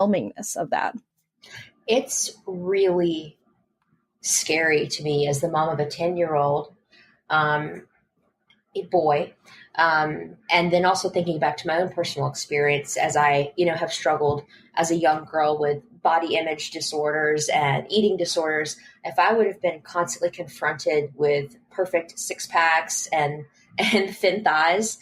overwhelmingness of that? It's really scary to me as the mom of a 10-year-old a boy. And then also thinking back to my own personal experience as I, have struggled as a young girl with body image disorders and eating disorders. If I would have been constantly confronted with perfect six packs and thin thighs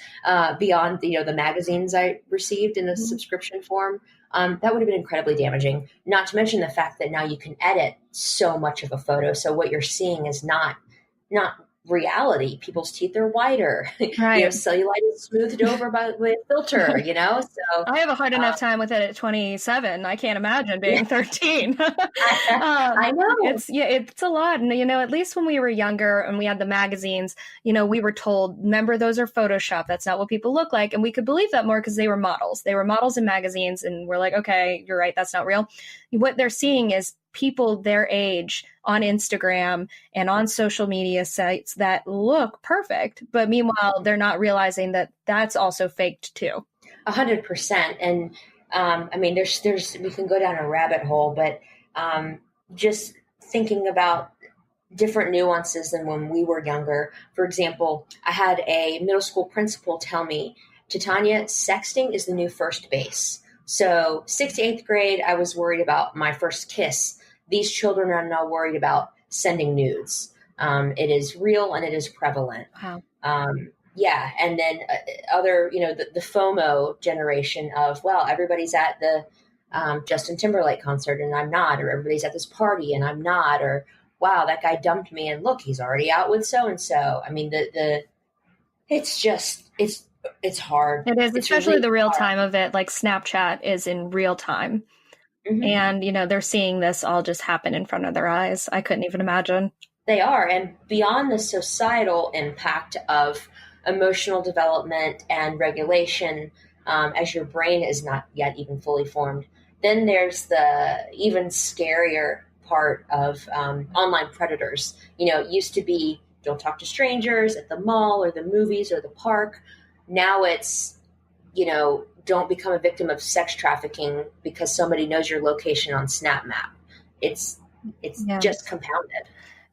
beyond, the magazines I received in a subscription form, that would have been incredibly damaging. Not to mention the fact that now you can edit so much of a photo. So what you're seeing is not reality. People's teeth are whiter. Right. Cellulite is smoothed over with filter, So I have a hard enough time with it at 27. I can't imagine being 13. I know. It's a lot. And, at least when we were younger and we had the magazines, we were told, remember, those are Photoshop. That's not what people look like. And we could believe that more because they were models. They were models in magazines. And we're like, okay, you're right. That's not real. What they're seeing is people their age on Instagram and on social media sites that look perfect, but meanwhile, they're not realizing that that's also faked too. 100%. And there's we can go down a rabbit hole, but just thinking about different nuances than when we were younger. For example, I had a middle school principal tell me, Titania, sexting is the new first base. So 6th to 8th grade, I was worried about my first kiss. These children are now worried about sending nudes. It is real and it is prevalent. Wow. And then other, the FOMO generation of, well, everybody's at the Justin Timberlake concert and I'm not, or everybody's at this party and I'm not, or wow, that guy dumped me and look, he's already out with so-and-so. I mean, it's hard. It is, it's especially really the real hard. time of it. Like Snapchat is in real time. Mm-hmm. And, they're seeing this all just happen in front of their eyes. I couldn't even imagine. They are. And beyond the societal impact of emotional development and regulation, as your brain is not yet even fully formed, then there's the even scarier part of online predators. It used to be don't talk to strangers at the mall or the movies or the park. Now it's, don't become a victim of sex trafficking because somebody knows your location on Snap Map. It's just compounded.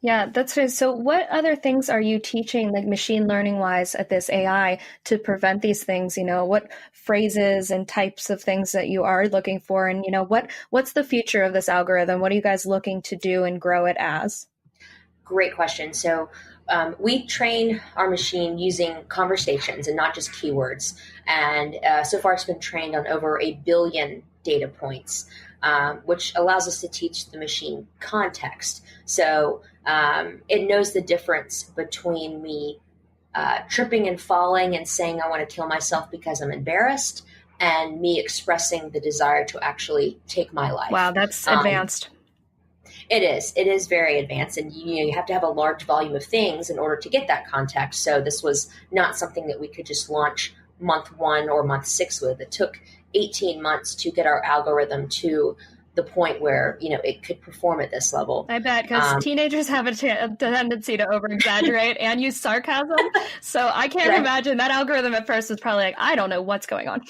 Yeah, that's right. So what other things are you teaching, like machine learning wise, at this AI to prevent these things? What phrases and types of things that you are looking for? And, what's the future of this algorithm? What are you guys looking to do and grow it as? Great question. So we train our machine using conversations and not just keywords. And so far it's been trained on over 1 billion data points, which allows us to teach the machine context. So it knows the difference between me tripping and falling and saying I want to kill myself because I'm embarrassed and me expressing the desire to actually take my life. Wow, that's advanced. It is very advanced, and you have to have a large volume of things in order to get that context. So this was not something that we could just launch month 1 or month 6 with. It took 18 months to get our algorithm to the point where, it could perform at this level. I bet, because teenagers have a tendency to over-exaggerate and use sarcasm. So I can't imagine that algorithm at first was probably like, I don't know what's going on.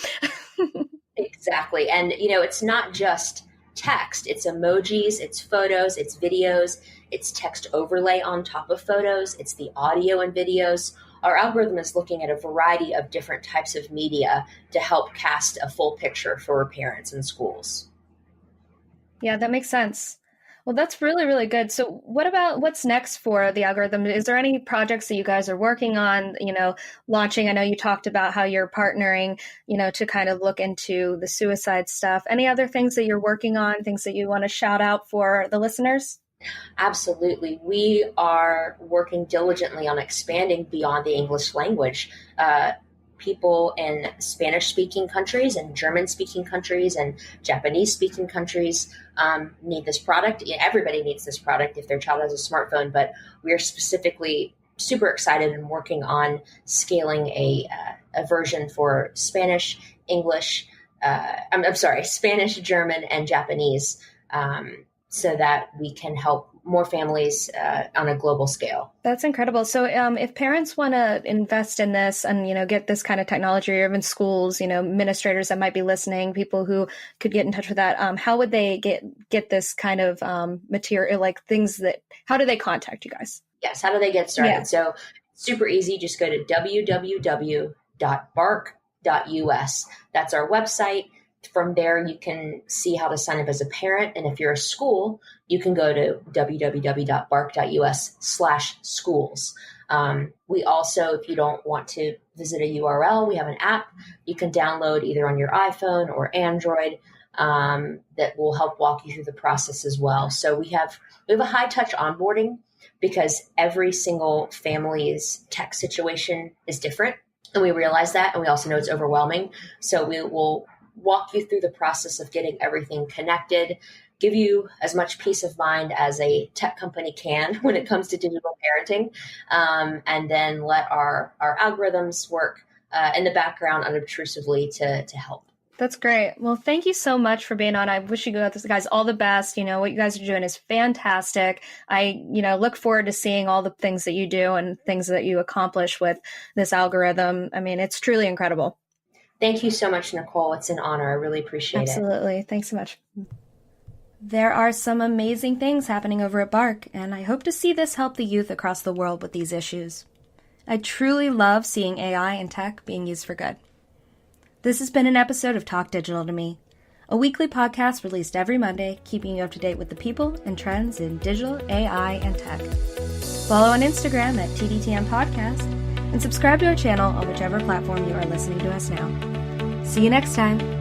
Exactly. And, it's not just text, it's emojis, it's photos, it's videos, it's text overlay on top of photos, it's the audio and videos. Our algorithm is looking at a variety of different types of media to help cast a full picture for parents and schools. Yeah, that makes sense. Well, that's really, really good. So what's next for the algorithm? Is there any projects that you guys are working on, launching? I know you talked about how you're partnering, to kind of look into the suicide stuff. Any other things that you're working on, things that you want to shout out for the listeners? Absolutely. We are working diligently on expanding beyond the English language. People in Spanish-speaking countries and German-speaking countries and Japanese-speaking countries need this product. Everybody needs this product if their child has a smartphone, but we are specifically super excited and working on scaling a version for Spanish, English, Spanish, German, and Japanese, so that we can help more families on a global scale. That's incredible. So if parents want to invest in this and, get this kind of technology, or even schools, administrators that might be listening, people who could get in touch with that, how would they get this kind of material, like how do they contact you guys? Yes. How do they get started? Yeah. So super easy. Just go to www.bark.us. That's our website. From there, you can see how to sign up as a parent. And if you're a school, you can go to www.bark.us/schools. We also, if you don't want to visit a URL, we have an app you can download either on your iPhone or Android that will help walk you through the process as well. So we have a high touch onboarding because every single family's tech situation is different. And we realize that. And we also know it's overwhelming. So we will walk you through the process of getting everything connected, give you as much peace of mind as a tech company can when it comes to digital parenting, and then let our algorithms work in the background unobtrusively to help. That's great. Well, thank you so much for being on. I wish you guys all the best. What you guys are doing is fantastic. I, look forward to seeing all the things that you do and things that you accomplish with this algorithm. I mean, it's truly incredible. Thank you so much, Nicole. It's an honor. I really appreciate it. Absolutely. Thanks so much. There are some amazing things happening over at Bark, and I hope to see this help the youth across the world with these issues. I truly love seeing AI and tech being used for good. This has been an episode of Talk Digital to Me, a weekly podcast released every Monday, keeping you up to date with the people and trends in digital, AI, and tech. Follow on Instagram at TDTM Podcast, and subscribe to our channel on whichever platform you are listening to us now. See you next time.